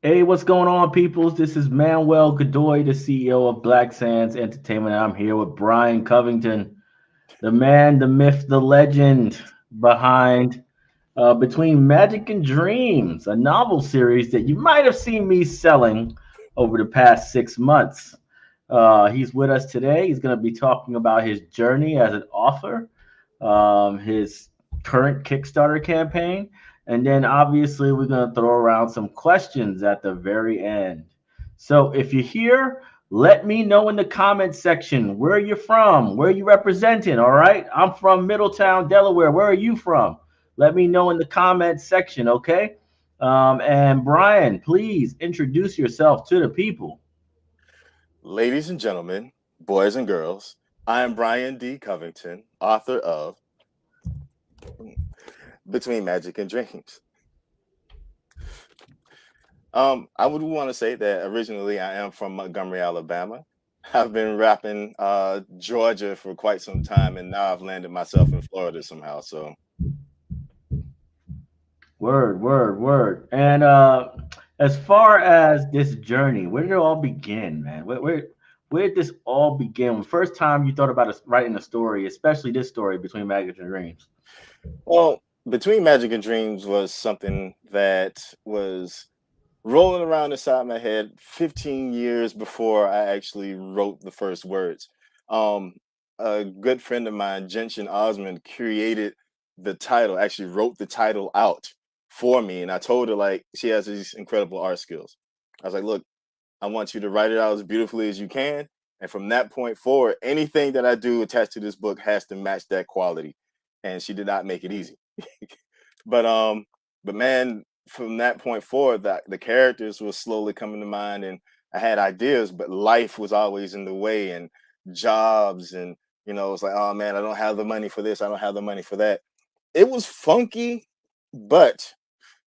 Hey, what's going on, peoples? This is Manuel Godoy, the CEO of Black Sands Entertainment. I'm here with Bryan Covington, the man, the myth, the legend behind Between Magic and Dreams, a novel series that you might have seen me selling over the past 6 months. He's with us today. He's going to be talking about his journey as an author, his current Kickstarter campaign, and then obviously we're going to throw around some questions at the very end. So if you're here, let me know in the comments section where you're from, where you representing. All right, I'm from Middletown, Delaware. Where are you from? Let me know in the comments section, okay? And Bryan, please introduce yourself to the people. Ladies and gentlemen, boys and girls, I am Bryan D. Covington, author of Between Magic and Dreams. I would want to say that originally I am from Montgomery, Alabama. I've been rapping Georgia for quite some time, and now I've landed myself in Florida somehow. So, Word, word, word. And as far as this journey, where did it all begin, man? Where did this all begin? The first time you thought about writing a story, especially this story between Magic and Dreams. well, Between Magic and Dreams was something that was rolling around inside my head 15 years before I actually wrote the first words. Um, a good friend of mine, Gentian Osmond, created the title, actually wrote the title out for me. And I told her, like, she has these incredible art skills. I was like, look, I want you to write it out as beautifully as you can. And from that point forward, anything that I do attached to this book has to match that quality. And she did not make it easy. but but man, from that point forward, that the characters were slowly coming to mind, and I had ideas, but life was always in the way, and jobs, and it's like, oh man, I don't have the money for this, I don't have the money for that. It was funky, but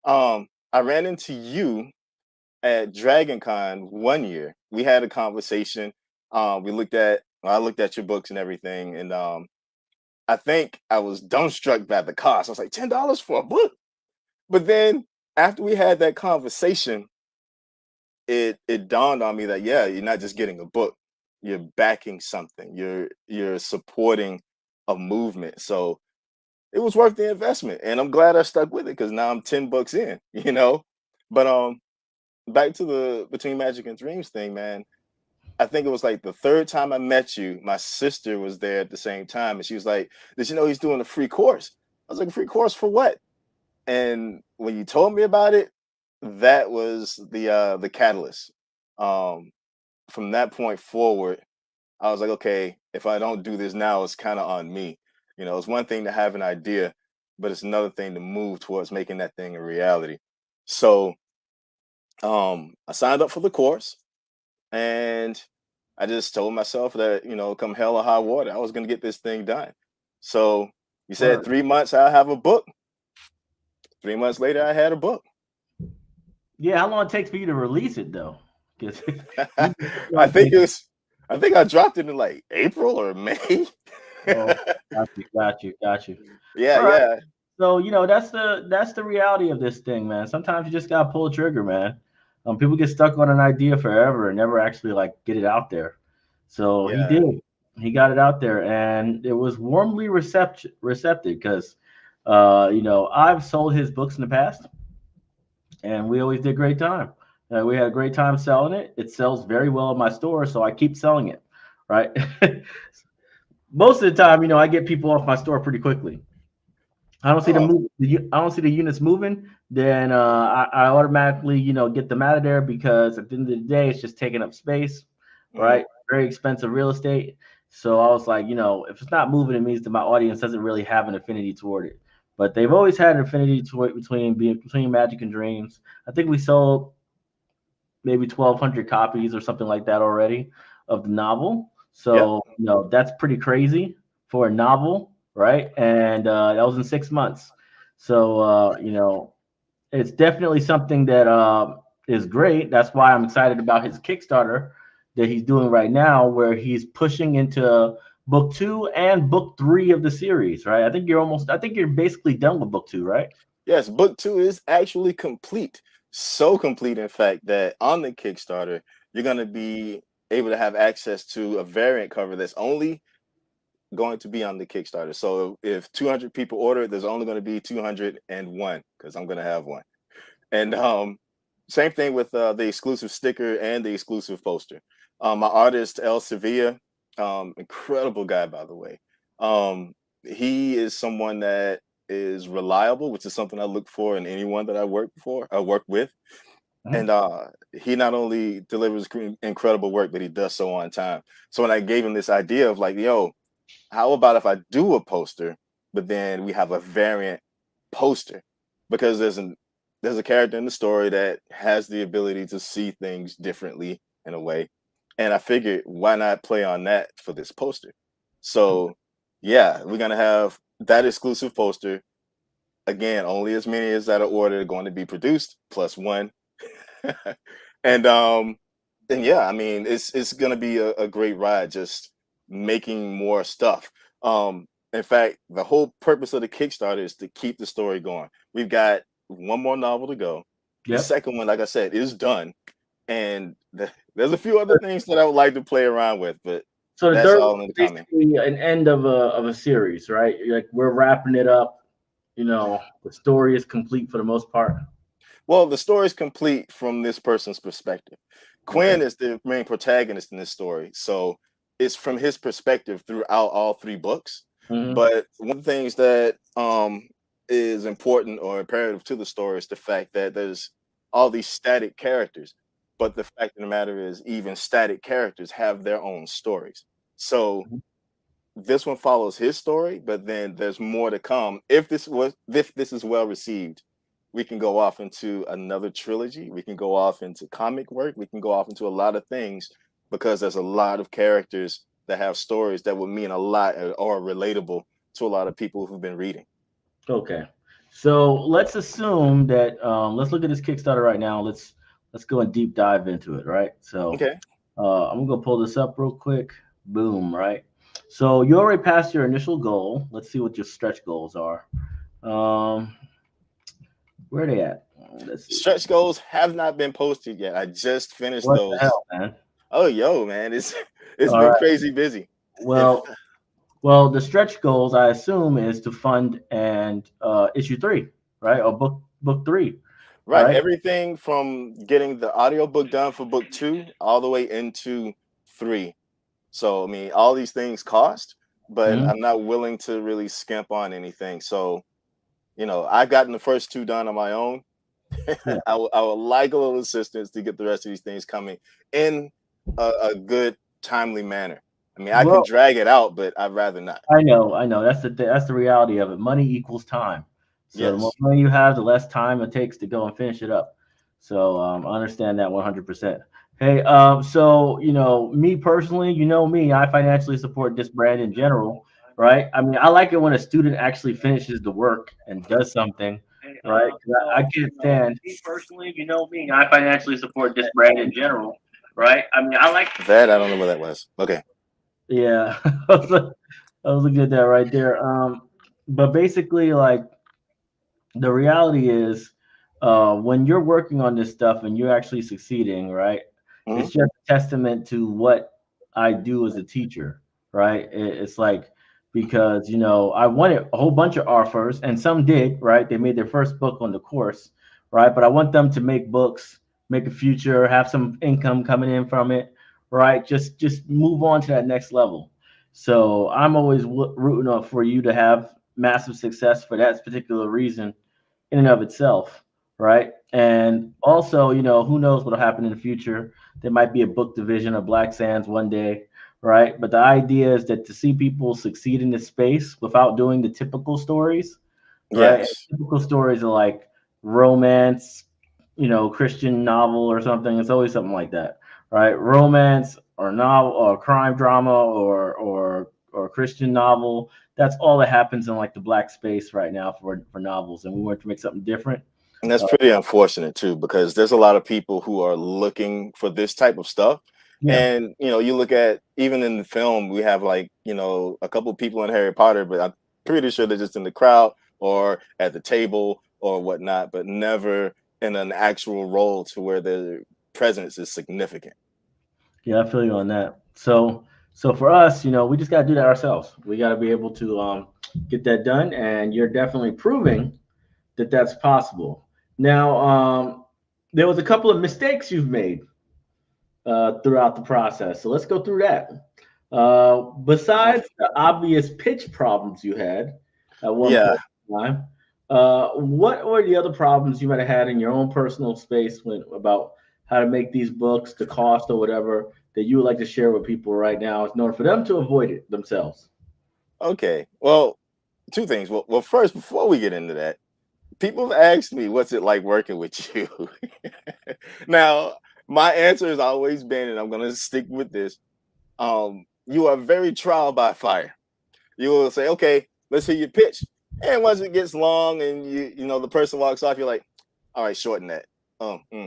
I ran into you at Dragon Con one year. We had a conversation. I looked at your books and everything, and I think I was dumbstruck by the cost. I was like, $10 for a book. But then after we had that conversation, it dawned on me that yeah, you're not just getting a book, you're backing something, you're supporting a movement. So it was worth the investment, and I'm glad I stuck with it because now I'm 10 bucks in, you know. But back to the Between Magic and Dreams thing, man. I think it was like the third time I met you. My sister was there at the same time, and she was like, "Did you know he's doing a free course?" I was like, "A free course for what?" And when you told me about it, that was the catalyst. Um, from that point forward, I was like, okay, if I don't do this now, it's kind of on me. It's one thing to have an idea, but it's another thing to move towards making that thing a reality. So I signed up for the course, and I just told myself that, come hell or high water, I was going to get this thing done. So you said Word. 3 months, I'll have a book. 3 months later, I had a book. Yeah, how long it takes for you to release it though? Because I think it was, I think I dropped it in like April or May. oh, got you. Yeah, All right. yeah. So that's the reality of this thing, man. Sometimes you just gotta pull a trigger, man. People get stuck on an idea forever and never actually like get it out there. So he Yeah. did. He got it out there, and it was warmly receptive because, I've sold his books in the past, and we always did great time. We had a great time selling it. It sells very well in my store, so I keep selling it. Right. Most of the time, I get people off my store pretty quickly. I don't see the Oh, move. I don't see the units moving. Then I automatically, get them out of there because at the end of the day, it's just taking up space, mhm. right? Very expensive real estate. So I was like, if it's not moving, it means that my audience doesn't really have an affinity toward it. But they've always had an affinity toward between Magic and Dreams. I think we sold maybe 1,200 copies or something like that already of the novel. Yep. So that's pretty crazy for a novel, right? And that was in 6 months. So it's definitely something that is great. That's why I'm excited about his Kickstarter that he's doing right now, where he's pushing into book two and book three of the series, right? I think you're basically done with book two, right? Yes, book two is actually complete. So complete, in fact, that on the Kickstarter, you're going to be able to have access to a variant cover that's only going to be on the Kickstarter. So if 200 people order it, there's only going to be 201 because I'm going to have one. And same thing with the exclusive sticker and the exclusive poster. My artist El Sevilla, incredible guy, by the way. He is someone that is reliable, which is something I look for in anyone that I work with. Mhm. And he not only delivers incredible work, but he does so on time. So when I gave him this idea of like, yo, how about if I do a poster, but then we have a variant poster? Because there's a character in the story that has the ability to see things differently in a way. And I figured why not play on that for this poster? So yeah, we're gonna have that exclusive poster. Again, only as many as that are ordered are going to be produced, plus one. and yeah, I mean, it's gonna be a great ride just making more stuff. In fact, the whole purpose of the Kickstarter is to keep the story going. We've got one more novel to go. The Yep. second one, like I said, is done, and there's a few other things that I would like to play around with, but So the that's third all one in is the coming. basically an end of a series, right? Like we're wrapping it up. The story is complete for the most part. Well, the story is complete from this person's perspective. Okay. Quinn is the main protagonist in this story, so it's from his perspective throughout all three books. Hmm. But one of the things that is important or imperative to the story is the fact that there's all these static characters. But the fact of the matter is, even static characters have their own stories. So this one follows his story, but then there's more to come. If this is well received, we can go off into another trilogy. We can go off into comic work. We can go off into a lot of things because there's a lot of characters that have stories that would mean a lot or relatable to a lot of people who've been reading. Okay. So let's assume that let's look at this Kickstarter right now. Let's go and deep dive into it, right? So Okay. I'm gonna pull this up real quick. Boom, right? So you already passed your initial goal. Let's see what your stretch goals are. Um, where are they at? Let's see. Stretch goals have not been posted yet. I just finished What the those. hell, man? Oh, yo, man, it's All been right. crazy busy. If Well, the stretch goals I assume is to fund and issue three, right? Or book three, Right. right? Everything from getting the audiobook done for book two all the way into three. So, I mean, all these things cost, but Hmm. I'm not willing to really skimp on anything. So, I've gotten the first two done on my own. Yeah. I would like a little assistance to get the rest of these things coming in a good, timely manner. I mean, I can Well, drag it out, but I'd rather not. I know. That's the reality of it. Money equals time. So the more Yes. money you have, the less time it takes to go and finish it up. So I understand that 100%. Hey, so me personally, me, I financially support this brand in general, right? I mean, I like it when a student actually finishes the work and does something, right? 'Cause I can't stand. Me personally, me, I financially support this brand in general, right? I mean, I like. That, I don't know what that was. Okay. Yeah, I was looking at that right there. But basically, like the reality is, when you're working on this stuff and you're actually succeeding, right? Hmm. It's just a testament to what I do as a teacher, right? It's like because I wanted a whole bunch of offers, and some did, right? They made their first book on the course, right? But I want them to make books, make a future, have some income coming in from it, right? Just move on to that next level. So I'm always rooting up for you to have massive success for that particular reason in and of itself, right? And also, who knows what'll happen in the future? There might be a book division of Black Sands one day, right? But the idea is that to see people succeed in this space without doing the typical stories, right? And Yes. typical stories are like romance, Christian novel or something. It's always something like that, right? Romance or novel or crime drama or Christian novel. That's all that happens in like the black space right now for novels. And we want to make something different. And that's Uh, pretty unfortunate too, because there's a lot of people who are looking for this type of stuff. yeah, And you look at even in the film, we have like, a couple of people in Harry Potter, but pretty sure they're just in the crowd or at the table or whatnot, but never in an actual role to where their presence is significant. Yeah, I feel you on that. So for us, we just got to do that ourselves. We got to be able to get that done, and you're definitely proving that that's possible. Now, there was a couple of mistakes you've made throughout the process, so let's go through that. Besides the obvious pitch problems you had at one Yeah. point in time, what were the other problems you might have had in your own personal space about how to make these books, the cost or whatever that you would like to share with people right now in order for them to avoid it themselves? Okay. Well, two things. Well, first, before we get into that, people have asked me, what's it like working with you? Now, my answer has always been, and I'm going to stick with this. You are very trial by fire. You will say, okay, let's hear your pitch. And once it gets long and the person walks off, you're like, all right, shorten that.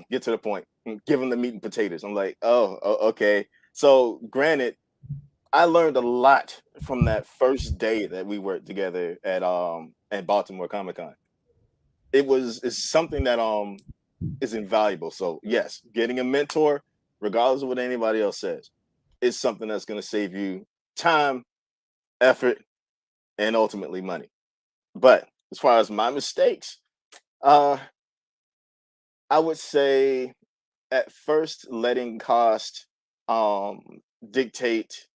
Get to the point. Give them the meat and potatoes. I'm like, okay. So granted, I learned a lot from that first day that we worked together at Baltimore Comic Con. It's something that is invaluable. So yes, getting a mentor, regardless of what anybody else says, is something that's going to save you time, effort, and ultimately money. But as far as my mistakes, I would say at first letting cost dictate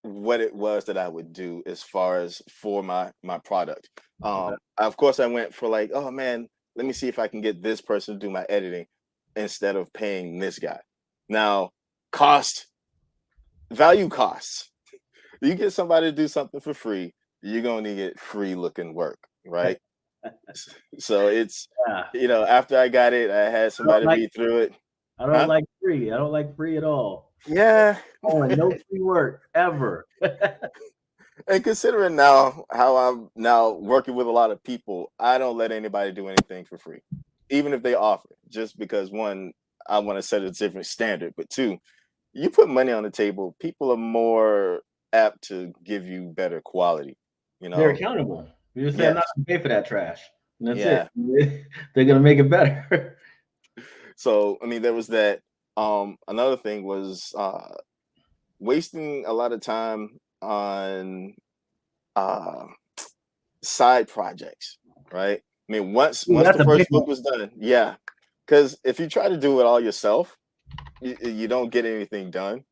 what it was that I would do as far as for my product. Of course, I went for like, oh man, let me see if I can get this person to do my editing instead of paying this guy. Now, value costs. You get somebody to do something for free, you're gonna get free looking work, right? So it's after I got it, I had somebody read through it. I don't like free. I don't like free at all. Yeah. Oh, and no free work ever. And considering now how I'm now working with a lot of people, I don't let anybody do anything for free, even if they offer. Just because one, I want to set a different standard, but two, you put money on the table, people are more apt to give you better quality. They're accountable. You just say, I'm not going to pay for that trash. And that's it. They're going to make it better. So, I mean, there was that. Another thing was wasting a lot of time on side projects, right? I mean, once the first book was done, because if you try to do it all yourself, you don't get anything done.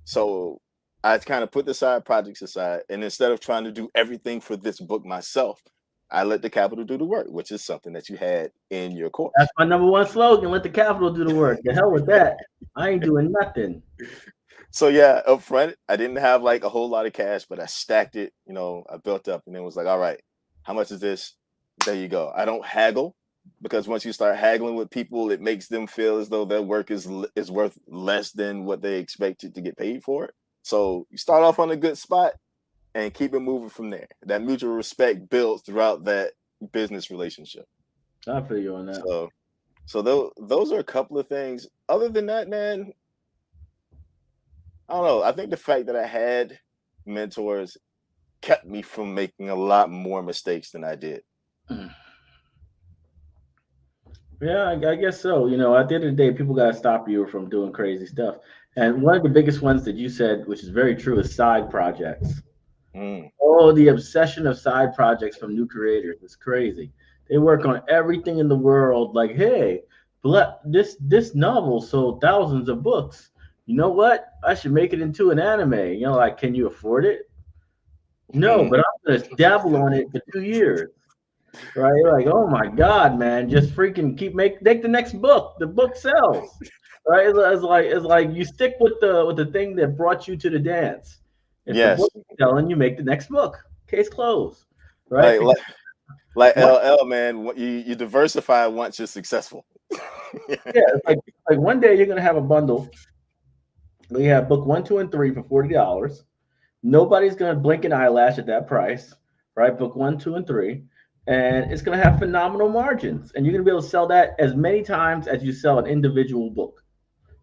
So I kind of put the side projects aside, and instead of trying to do everything for this book myself, I let the capital do the work, which is something that you had in your course. That's my number one slogan: let the capital do the work. The hell with that. I ain't doing nothing. So yeah, up front, I didn't have like a whole lot of cash, but I stacked it. I built up, and then was like, all right, how much is this? There you go. I don't haggle, because once you start haggling with people, it makes them feel as though their work is worth less than what they expected to get paid for it. So you start off on a good spot and keep it moving from there. That mutual respect builds throughout that business relationship. I feel you on that. So those are a couple of things. Other than that, man, I don't know. I think the fact that I had mentors kept me from making a lot more mistakes than I did. Yeah, I guess so. At the end of the day, people got to stop you from doing crazy stuff. And one of the biggest ones that you said, which is very true, is side projects. Oh, the obsession of side projects from new creators is crazy. They work on everything in the world. Like, hey, this novel sold thousands of books. You know what? I should make it into an anime. Like, can you afford it? No, but I'm gonna dabble on it for 2 years. Right? You're like, oh my God, man, just freaking make the next book. The book sells. Right? It's like you stick with the thing that brought you to the dance. If the book is selling, you make the next book. Case closed. Right? Like LL, man, you diversify once you're successful. It's like one day you're gonna have a bundle. We have book 1, 2, and 3 for $40. Nobody's gonna blink an eyelash at that price, right? Book 1, 2, and 3, and it's gonna have phenomenal margins, and you're gonna be able to sell that as many times as you sell an individual book,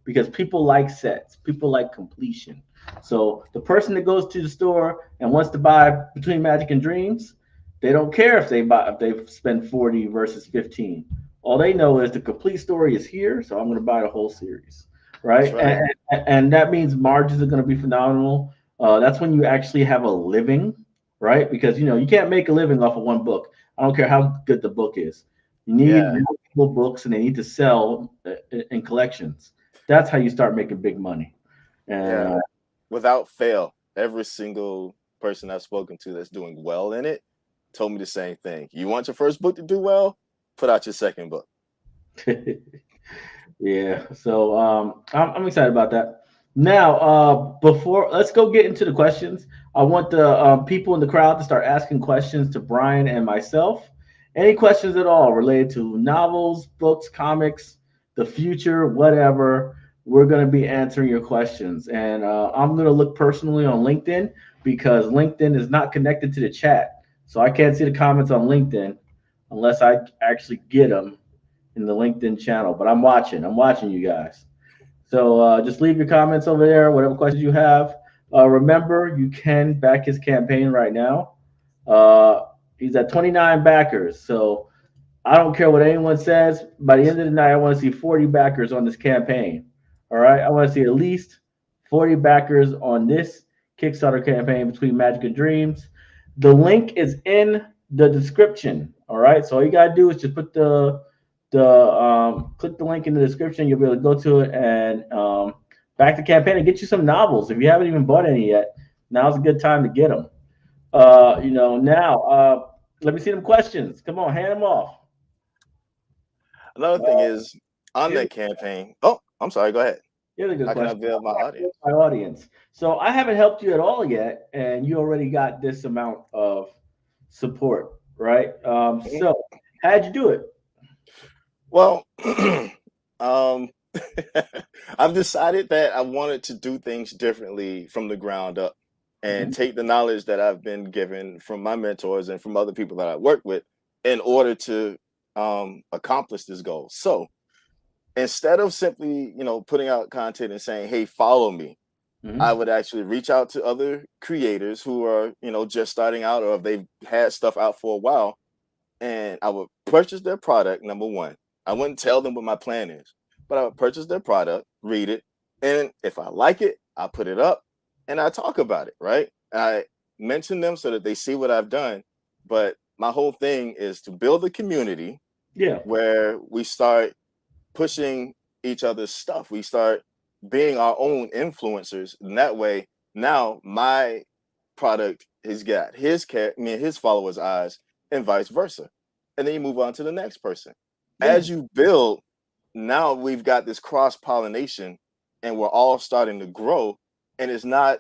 because people like sets, people like completion. So the person that goes to the store and wants to buy Between Magic and Dreams, they don't care if they spend 40 versus 15. All they know is the complete story is here, so I'm going to buy the whole series, That's right? right. And that means margins are going to be phenomenal. That's when you actually have a living, right? Because you can't make a living off of one book. I don't care how good the book is. You need Yeah, multiple books, and they need to sell in collections. That's how you start making big money. And yeah. Without fail, every single person I've spoken to that's doing well in it told me the same thing. You want your first book to do well? Put out your second book. Yeah, so I'm excited about that. Now, before let's go get into the questions. I want the people in the crowd to start asking questions to Bryan and myself. Any questions at all related to novels, books, comics, the future, whatever. We're going to be answering your questions, and I'm going to look personally on LinkedIn because LinkedIn is not connected to the chat, so I can't see the comments on LinkedIn unless I actually get them in the LinkedIn channel. But I'm watching. I'm watching you guys. So just leave your comments over there, whatever questions you have. Remember, you can back his campaign right now. Uh, he's at 29 backers. So I don't care what anyone says. By the end of the night, I want to see 40 backers on this campaign. All right. I want to see at least 40 backers on this Kickstarter campaign between Magic and Dreams. The link is in the description. All right. So all you gotta do is just put the click the link in the description. You'll be able to go to it and back the campaign and get you some novels. If you haven't even bought any yet, now's a good time to get them. Now let me see them questions. Come on, hand them off. Another thing is on Here's, that campaign. Oh, I'm sorry. Go ahead. here's a good How can I question. build my audience? My audience. So I haven't helped you at all yet, and you already got this amount of support, right? Mhm. So how'd you do it? Well, um, I've decided that I wanted to do things differently from the ground up and Mhm. take the knowledge that I've been given from my mentors and from other people that I work with in order to accomplish this goal. So instead of simply, putting out content and saying, "Hey, follow me," I Mhm. would actually reach out to other creators who are, just starting out or if they've had stuff out for a while, and I would purchase their product. Number one, I wouldn't tell them what my plan is, but I would purchase their product, read it, and if I like it, I put it up and I talk about it, right? I mention them so that they see what I've done. But my whole thing is to build a community Yeah. where we start pushing each other's stuff. We start being our own influencers. And that way, now my product has got his followers' eyes, and vice versa. And then you move on to the next person. Yeah. As you build, now we've got this cross pollination, and we're all starting to grow, and it's not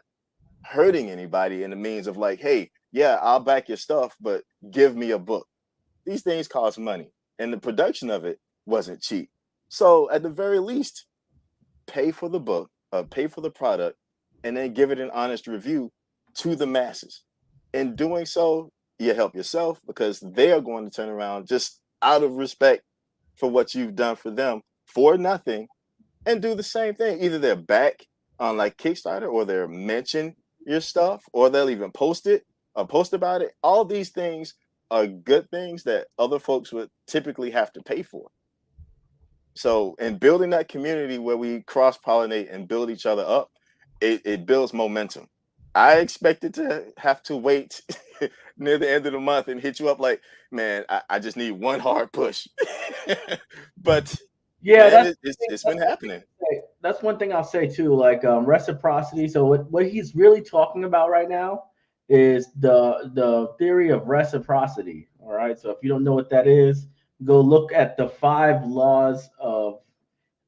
hurting anybody in the means of like, hey, yeah, I'll back your stuff, but give me a book. These things cost money, and the production of it wasn't cheap. So at the very least, pay for the book, pay for the product, and then give it an honest review to the masses. In doing so, you help yourself because they are going to turn around just out of respect for what you've done for them for nothing and do the same thing. Either they're back on like Kickstarter or they're mention your stuff or they'll even post it or post about it. All these things are good things that other folks would typically have to pay for. So, in building that community where we cross pollinate and build each other up, it builds momentum. I expected to have to wait near the end of the month and hit you up like, man, I just need one hard push. But Yeah, man, that's it's been happening. that's one thing I'll say too, like reciprocity. So what he's really talking about right now is the theory of reciprocity. All right. So if you don't know what that is, go look at the 5 laws of,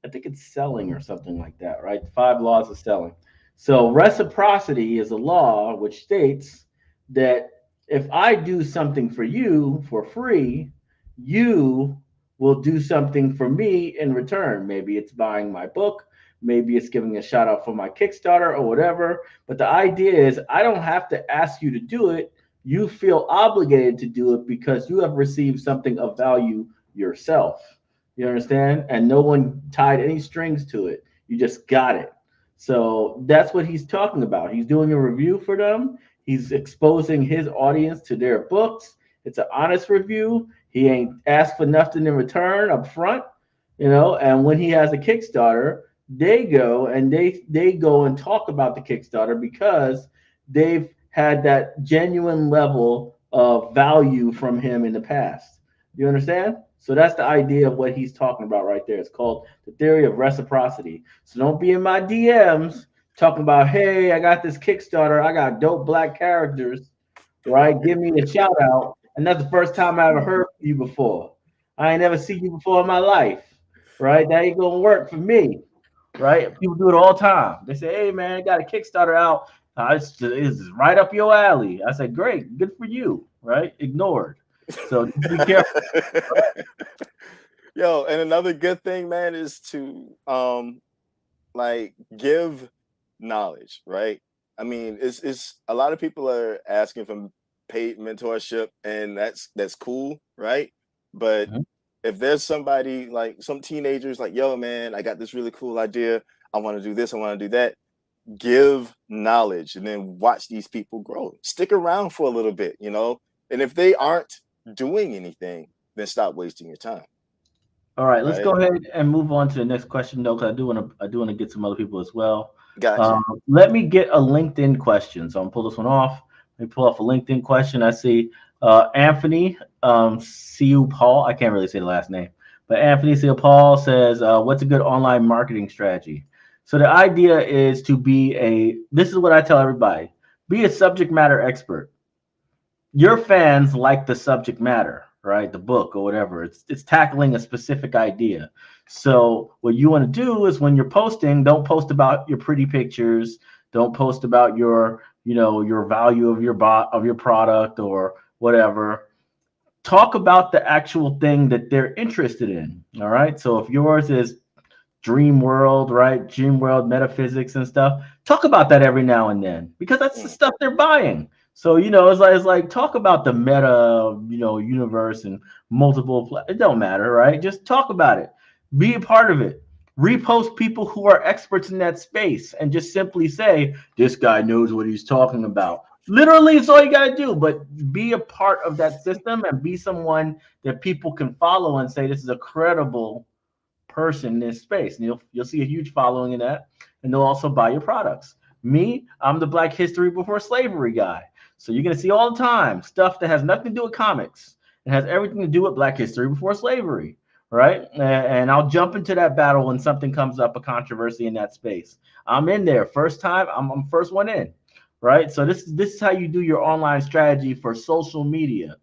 I think it's selling or something like that, right? 5 laws of selling. So reciprocity is a law which states that if I do something for you for free, you will do something for me in return. Maybe it's buying my book, maybe it's giving a shout out for my Kickstarter or whatever. But the idea is I don't have to ask you to do it. You feel obligated to do it because you have received something of value yourself. You understand? And no one tied any strings to it. You just got it. So that's what he's talking about. He's doing a review for them. He's exposing his audience to their books. It's an honest review. He ain't asked for nothing in return up front, and when he has a Kickstarter, they go and talk about the Kickstarter because they've had that genuine level of value from him in the past. You understand? So that's the idea of what he's talking about right there. It's called the theory of reciprocity. So don't be in my DMs talking about, hey, I got this Kickstarter, I got dope black characters, right? Give me a shout out. And that's the first time I ever heard from you before. I ain't never seen you before in my life, right? That ain't gonna work for me, right? People do it all the time. They say, hey, man, I got a Kickstarter out. It's right up your alley. I said, great, good for you, right? Ignored. So just be careful. Yo, and another good thing, man, is to like give knowledge, right? I mean, it's a lot of people are asking for paid mentorship, and that's cool, right? But if there's somebody like some teenagers like, yo, man, I got this really cool idea. I want to do this, I want to do that. Give knowledge and then watch these people grow. Stick around for a little bit, and if they aren't doing anything, then stop wasting your time. All right, let's go ahead and move on to the next question, though, because I do want to get some other people as well. Gotcha. Let me get a LinkedIn question. So I'm gonna pull this one off. Let me pull off a LinkedIn question. I see Anthony Siu Paul. I can't really say the last name, but Anthony Siu Paul says, "What's a good online marketing strategy?" So the idea is to this is what I tell everybody: be a subject matter expert. Your fans like the subject matter, right? The book or whatever. It's tackling a specific idea. So what you want to do is when you're posting, don't post about your pretty pictures. Don't post about your value of your product or whatever. Talk about the actual thing that they're interested in. All right. So if yours is dream world, right? Dream world metaphysics and stuff. Talk about that every now and then because that's the stuff they're buying. So it's like talk about the meta, universe and multiple. It don't matter, right? Just talk about it. Be a part of it. Repost people who are experts in that space and just simply say, "This guy knows what he's talking about." Literally, it's all you got to do. But be a part of that system and be someone that people can follow and say, "This is a credible person in this space," and you'll see a huge following in that, and they'll also buy your products. Me, I'm the Black History Before Slavery guy, so you're gonna see all the time stuff that has nothing to do with comics. It has everything to do with Black History Before Slavery, right? And I'll jump into that battle when something comes up, a controversy in that space. I'm in there first time. I'm first one in, right? So this is how you do your online strategy for social media,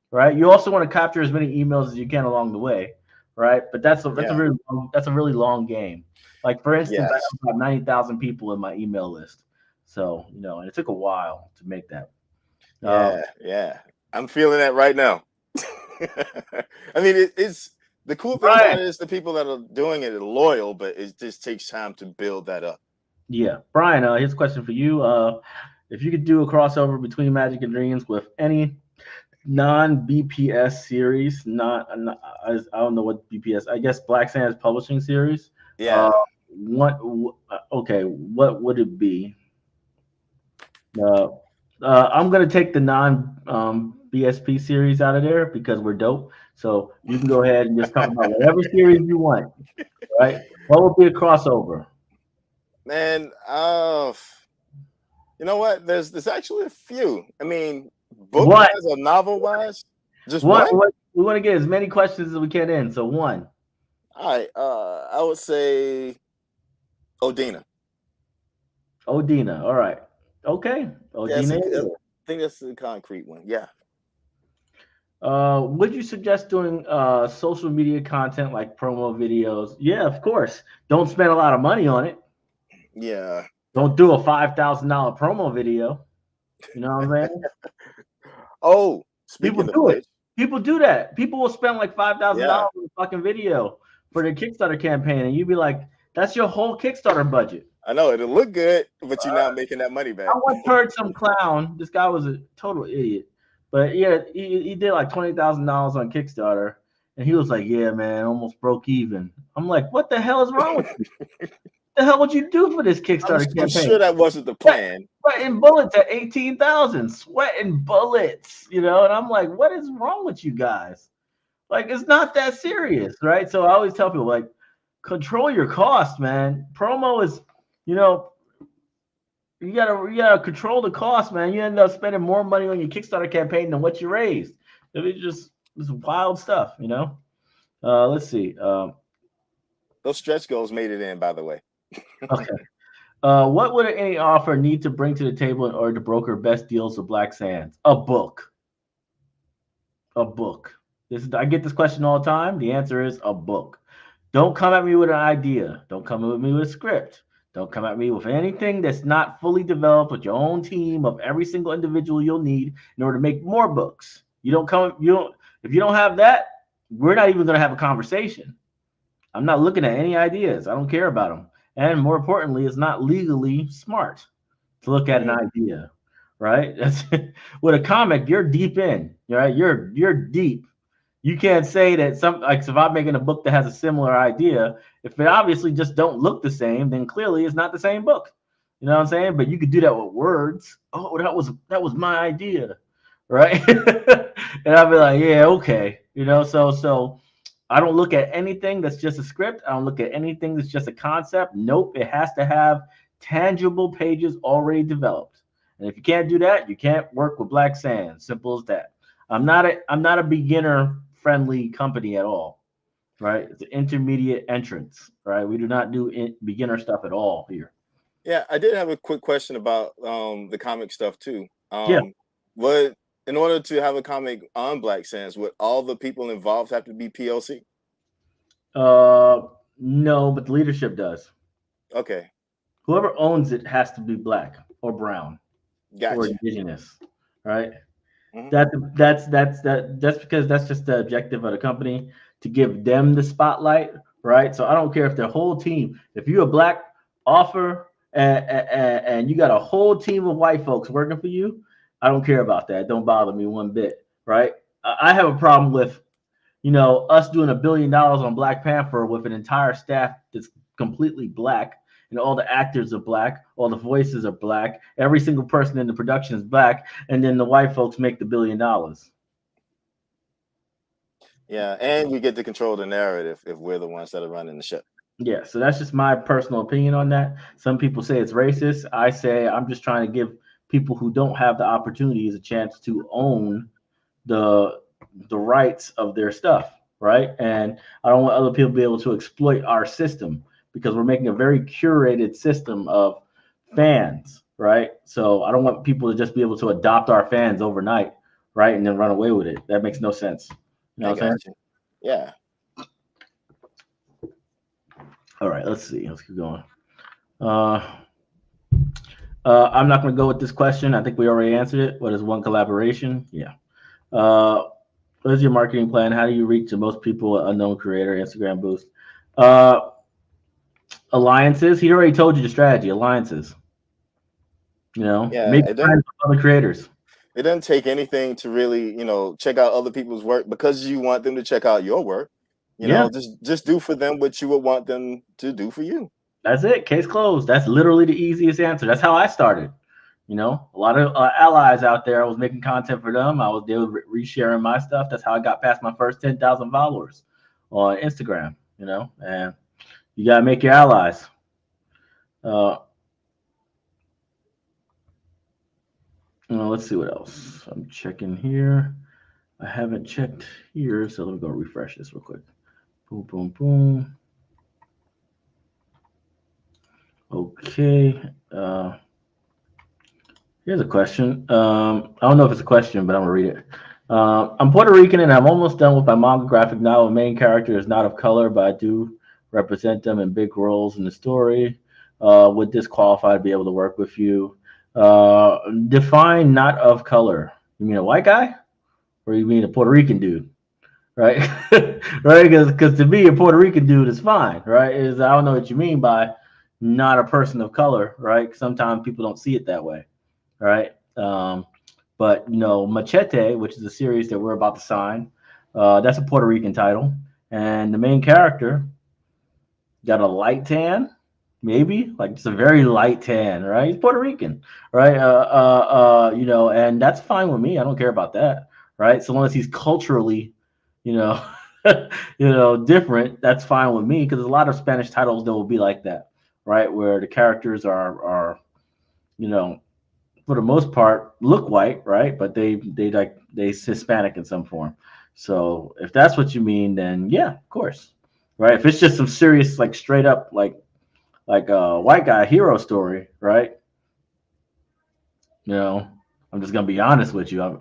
right? You also want to capture as many emails as you can along the way, right? But that's a really long game. Like for instance, I have about 90,000 people in my email list, so and it took a while to make that. Yeah, I'm feeling that right now. I mean, it's the cool thing about it is the people that are doing it are loyal, but it just takes time to build that up. Yeah, Brian, here's a question for you. If you could do a crossover between Magic and Dreams with any non-BPS series, I don't know what BPS. I guess Black Sands Publishing series. Yeah. What would it be? I'm gonna take the non-BSP series out of there because we're dope. So you can go ahead and just talk about whatever series you want. Right? What would be a crossover? Man, you know what? There's actually a few. I mean, book-wise or novel-wise? Just one? We want to get as many questions as we can in, so one. All right. I would say Odina. Odina. All right. Okay. Odina. I think that's the concrete one. Yeah. Would you suggest doing social media content like promo videos? Yeah, of course. Don't spend a lot of money on it. Yeah. Don't do a $5,000 promo video. You know what I'm saying? Oh, people do it. People do that. People will spend like $5,000 on a fucking video for their Kickstarter campaign, and you'd be like, "That's your whole Kickstarter budget." I know it'll look good, but you're not making that money back. I once heard some clown. This guy was a total idiot, but yeah, he did like $20,000 on Kickstarter, and he was like, "Yeah, man, almost broke even." I'm like, "What the hell is wrong with you? The hell would you do for this Kickstarter campaign?" I'm sure that wasn't the plan. Sweating bullets at 18,000, sweating bullets, and I'm like, what is wrong with you guys? Like it's not that serious, right? So I always tell people like control your costs, man. Promo is, you know, you gotta control the cost, man. You end up spending more money on your Kickstarter campaign than what you raised. It's just wild stuff, you know. Let's see. Those stretch goals made it in, by the way. Okay. What would any offer need to bring to the table in order to broker best deals with Black Sands? A book. A book. I get this question all the time. The answer is a book. Don't come at me with an idea. Don't come at me with a script. Don't come at me with anything that's not fully developed with your own team of every single individual you'll need in order to make more books. You don't come. You don't. If you don't have that, we're not even going to have a conversation. I'm not looking at any ideas. I don't care about them. And more importantly, it's not legally smart to look at an idea, right? That's with a comic, you're deep in, right? You're deep. You can't say that some like if I'm making a book that has a similar idea, if it obviously just don't look the same, then clearly it's not the same book. You know what I'm saying? But you could do that with words. Oh, that was my idea, right? And I'll be like, yeah, okay. You know, so I don't look at anything that's just a script. I don't look at anything that's just a concept. Nope, it has to have tangible pages already developed. And if you can't do that, you can't work with Black Sands. Simple as that. I'm not a beginner friendly company at all, right? It's an intermediate entrance, right? We do not do beginner stuff at all here. Yeah, I did have a quick question about the comic stuff too. Yeah. What in order to have a comic on Black Sands, would all the people involved have to be PLC? No, but the leadership does. Okay, Whoever owns it has to be black or brown or gotcha. indigenous, right? Mhm. That's because that's just the objective of the company to give them the spotlight, right? So I don't care if the whole team, if you're a black offer and you got a whole team of white folks working for you, I don't care about that. It don't bother me one bit, right? I have a problem with us doing $1 billion on Black Panther with an entire staff that's completely black, and all the actors are black, all the voices are black, every single person in the production is black, and then the white folks make the $1 billion. Yeah, and we get to control the narrative if we're the ones that are running the show. Yeah, so that's just my personal opinion on that. Some people say it's racist. I say I'm just trying to give people who don't have the opportunities a chance to own the rights of their stuff, right? And I don't want other people to be able to exploit our system because we're making a very curated system of fans, right? So I don't want people to just be able to adopt our fans overnight, right, and then run away with it. That makes no sense. You know what I'm saying? Yeah. All right, let's see. Let's keep going. I'm not going to go with this question. I think we already answered it. What is one collaboration? Yeah. What is your marketing plan? How do you reach the most people? Unknown creator, Instagram boost. Alliances. He already told you the strategy. Alliances. Yeah, make friends with other creators. It doesn't take anything to really, check out other people's work because you want them to check out your work. Just do for them what you would want them to do for you. That's it. Case closed. That's literally the easiest answer. That's how I started. A lot of allies out there. I was making content for them. They were resharing my stuff. That's how I got past my first 10,000 followers on Instagram. And you gotta make your allies. Let's see what else. I'm checking here. I haven't checked here, so let me go refresh this real quick. Boom, boom, boom. Okay. Here's a question. I don't know if it's a question, but I'm gonna read it. I'm Puerto Rican and I'm almost done with my manga graphic novel. The main character is not of color, but I do represent them in big roles in the story. Would this qualify to be able to work with you? Define not of color. You mean a white guy, or you mean a Puerto Rican dude? Right, right? Because to me, a Puerto Rican dude is fine, right? I don't know what you mean by not a person of color, right? Sometimes people don't see it that way, right? But Machete, which is a series that we're about to sign, that's a Puerto Rican title, and the main character got a light tan, maybe like just a very light tan, right? He's Puerto Rican, right? And that's fine with me. I don't care about that, right? So long as he's culturally, different, that's fine with me, because there's a lot of Spanish titles that will be like that, right? Where the characters are you know, for the most part look white, right? But they Hispanic in some form. So if that's what you mean, then yeah, of course, right? If it's just some serious, like straight up, like a white guy hero story, right? You know, I'm just gonna be honest with you.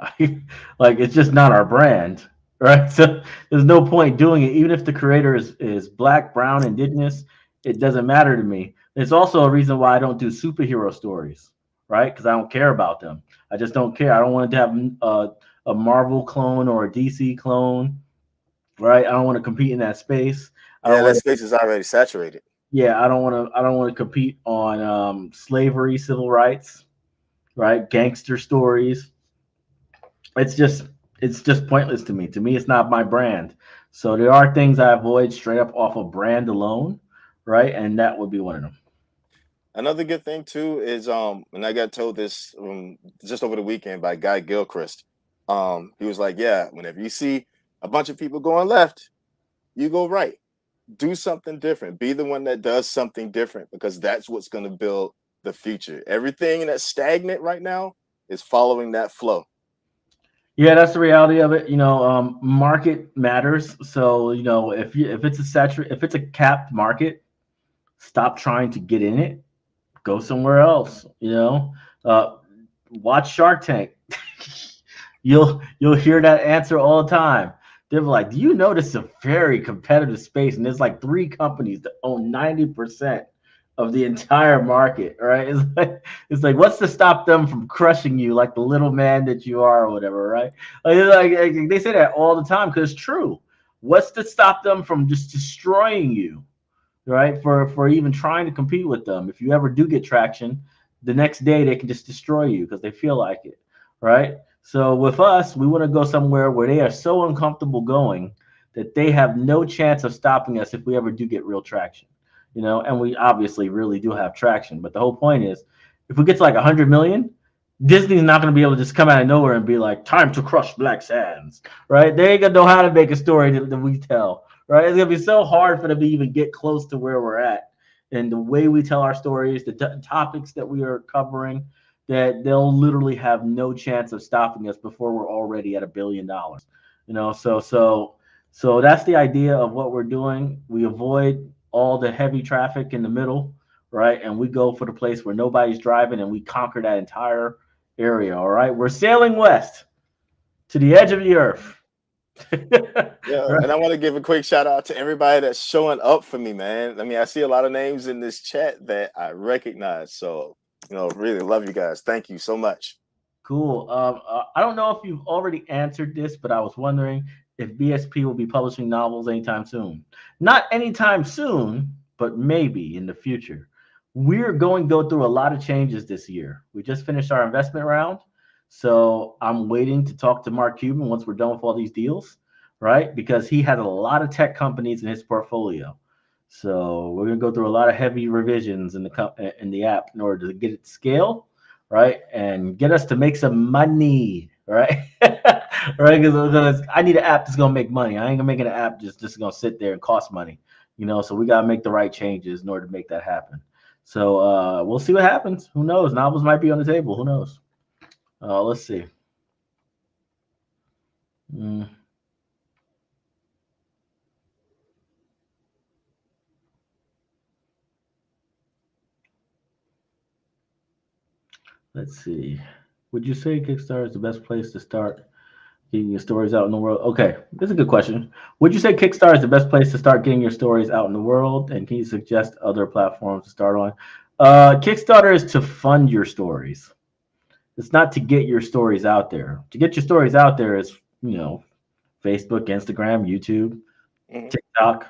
Like it's just not our brand, right? So there's no point doing it, even if the creator is black, brown, indigenous. It doesn't matter to me. It's also a reason why I don't do superhero stories, right? Because I don't care about them. I just don't care. I don't want to have a Marvel clone or a DC clone, right? I don't want to compete in that space. I Yeah, don't that want to. space is already saturated. Yeah, I don't want to. I don't want to compete on slavery, civil rights, right? Gangster stories. It's just it's just pointless to me. To me, it's not my brand. So there are things I avoid straight up off of brand alone, right? And that would be one of them. Another good thing too is and I got told this just over the weekend by Guy Gilchrist. He was like, yeah, whenever you see a bunch of people going left, you go right. Do something different. Be the one that does something different, because that's what's going to build the future. Everything that's stagnant right now is following that flow. Yeah, that's the reality of it. Market matters. So if it's if it's a capped market, stop trying to get in it. Go somewhere else. Uh, watch Shark Tank. You'll hear that answer all the time. They're like, "Do you know this is a very competitive space, and there's like three companies that own 90% of the entire market, right?" It's like what's to stop them from crushing you like the little man that you are, or whatever, right? Like they say that all the time because it's true. What's to stop them from just destroying you, right? For even trying to compete with them. If you ever do get traction, the next day they can just destroy you because they feel like it, right? So with us, we want to go somewhere where they are so uncomfortable going that they have no chance of stopping us if we ever do get real traction. And we obviously really do have traction. But the whole point is, if we get to like 100 million, Disney's not going to be able to just come out of nowhere and be like, "Time to crush Black Sands," right? They ain't gonna know how to make a story that we tell, right? It's gonna be so hard for them to even get close to where we're at, and the way we tell our stories, the topics that we are covering, that they'll literally have no chance of stopping us before we're already at $1 billion. So that's the idea of what we're doing. We avoid all the heavy traffic in the middle, right? And we go for the place where nobody's driving, and we conquer that entire area. All right, we're sailing west to the edge of the earth. Yeah, Right? and I want to give a quick shout out to everybody that's showing up for me, man. I mean, I see a lot of names in this chat that I recognize. So, really love you guys. Thank you so much. Cool. I don't know if you've already answered this, but I was wondering if BSP will be publishing novels anytime soon. Not anytime soon, but maybe in the future. We're going to go through a lot of changes this year. We just finished our investment round. So I'm waiting to talk to Mark Cuban once we're done with all these deals, right? Because he has a lot of tech companies in his portfolio. So we're going to go through a lot of heavy revisions in the app in order to get it to scale, right? And get us to make some money, right? Right? Because I need an app that's gonna make money. I ain't gonna make an app just gonna sit there and cost money, So we gotta make the right changes in order to make that happen. So we'll see what happens. Who knows? Novels might be on the table. Who knows? Let's see. Mm. Let's see. Would you say Kickstarter is the best place to start getting your stories out in the world? Okay, this is a good question. Would you say Kickstarter is the best place to start getting your stories out in the world? And can you suggest other platforms to start on? Kickstarter is to fund your stories. It's not to get your stories out there. To get your stories out there is, Facebook, Instagram, YouTube, Mhm. TikTok,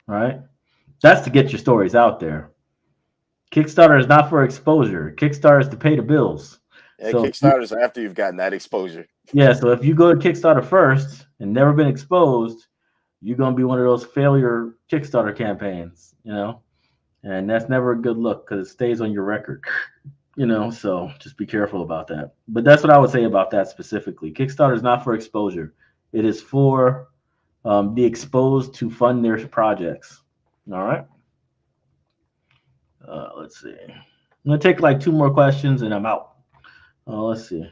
right? That's to get your stories out there. Kickstarter is not for exposure. Kickstarter is to pay the bills. Yeah, So Kickstarters after you've gotten that exposure. yeah, so if you go to Kickstarter first and never been exposed, you're gonna be one of those failure Kickstarter campaigns. And that's never a good look because it stays on your record. So just be careful about that. But that's what I would say about that specifically. Kickstarter is not for exposure. It is for be exposed to fund their projects. All right. Let's see. I'm gonna take like 2 more questions and I'm out. Let's see.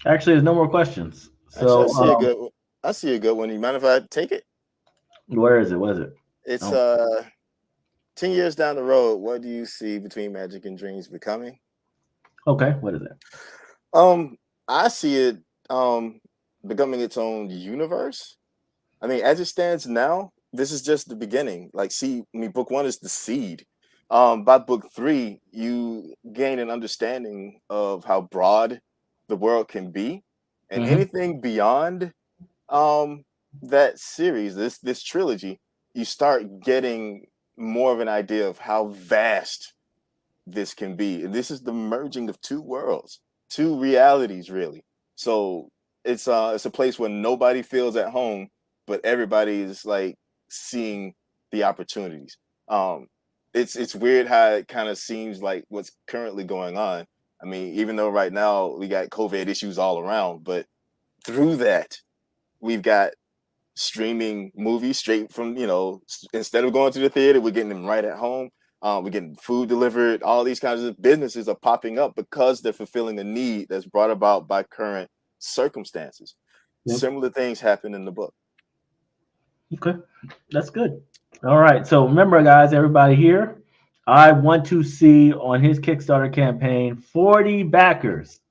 Actually, there's no more questions. So I see a good one. You mind if I take it? where is it? What is it? It's 10 years down the road. What do you see between magic and dreams becoming? Okay, what is it? I see it becoming its own universe. I mean, as it stands now, this is just the beginning. Like, book 1 is the seed. By book 3, you gain an understanding of how broad the world can be, and anything beyond that series, this trilogy, you start getting more of an idea of how vast this can be. And this is the merging of 2 worlds, 2 realities, really. So it's a place where nobody feels at home, but everybody is like seeing the opportunities. It's weird how it kind of seems like what's currently going on. I mean, even though right now we got COVID issues all around, but through that, we've got streaming movies straight from, instead of going to the theater, we're getting them right at home. We're getting food delivered. All these kinds of businesses are popping up because they're fulfilling a need that's brought about by current circumstances. Yep. Similar things happen in the book. Okay, that's good. All right, so remember, guys, everybody here, I want to see on his Kickstarter campaign 40 backers.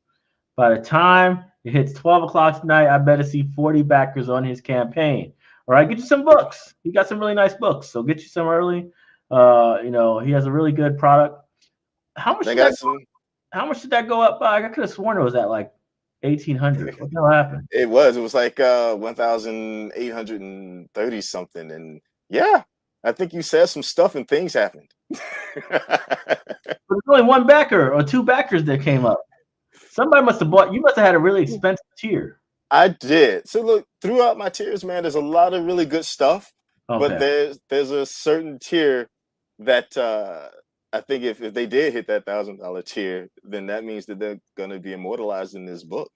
By the time it hits 12 o'clock tonight, I better see 40 backers on his campaign. All right, get you some books. He got some really nice books, so get you some early. He has a really good product. How much did that go up by? I could have sworn it was at like 1,800. What the hell happened? It was like 1,830 something, and yeah, I think you said some stuff and things happened. There's only 1 backer or 2 backers that came up. Somebody must have bought. You must have had a really expensive tier. I did. So look, throughout my tiers, man, there's a lot of really good stuff. Okay. But there's a certain tier that I think if they did hit that $1,000 tier, then that means that they're gonna be immortalized in this book.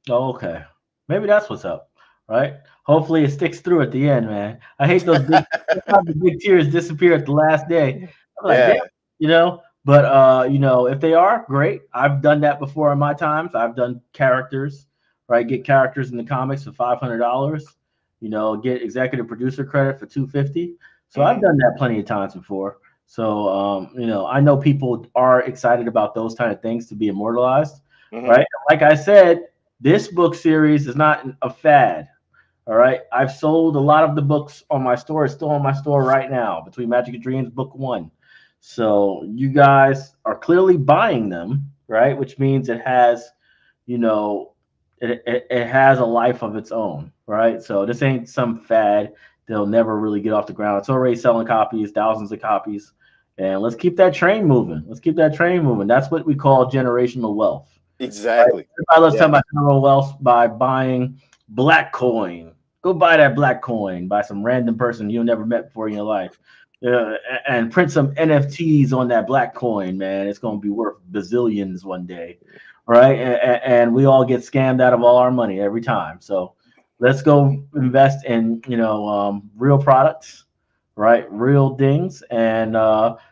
Oh, okay. Maybe that's what's up, right? Hopefully it sticks through at the end, man. I hate those big, big tiers disappear at the last day. I'm like, damn, But if they are, great. I've done that before in my times. I've done characters, right? Get characters in the comics for $500. Get executive producer credit for $250. So I've done that plenty of times before. So I know people are excited about those kind of things to be immortalized, right? Like I said, this book series is not a fad. All right. I've sold a lot of the books on my store. It's still on my store right now, Between Magic and Dreams, book 1. So you guys are clearly buying them, right? Which means it has, it has a life of its own, right? So this ain't some fad. They'll never really get off the ground. It's already selling copies, thousands of copies. And let's keep that train moving. That's what we call generational wealth. Exactly. Right? Let's talk about generational wealth by buying black coin. Go buy that black coin by some random person you've never met before in your life. And print some NFTs on that black coin, man. It's going to be worth bazillions one day, right? And we all get scammed out of all our money every time. So let's go invest in, real products, right? Real things. And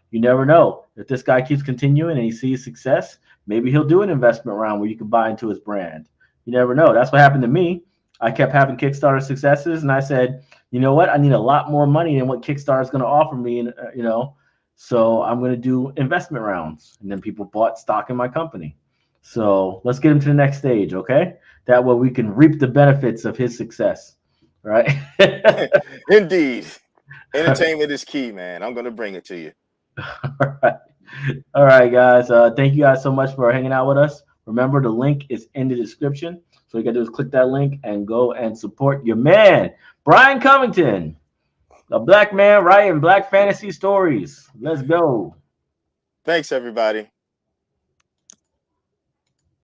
you never know. If this guy keeps continuing and he sees success, maybe he'll do an investment round where you can buy into his brand. You never know. That's what happened to me. I kept having Kickstarter successes, and I said, you know what? I need a lot more money than what Kickstarter is going to offer me, and so I'm going to do investment rounds. And then people bought stock in my company. So let's get him to the next stage, okay? That way we can reap the benefits of his success, right? Indeed. Entertainment is key, man. I'm going to bring it to you. All right, guys. Thank you guys so much for hanging out with us. Remember, the link is in the description. So all you got to do is click that link and go and support your man, Bryan Covington, a black man writing black fantasy stories. Let's go. Thanks, everybody.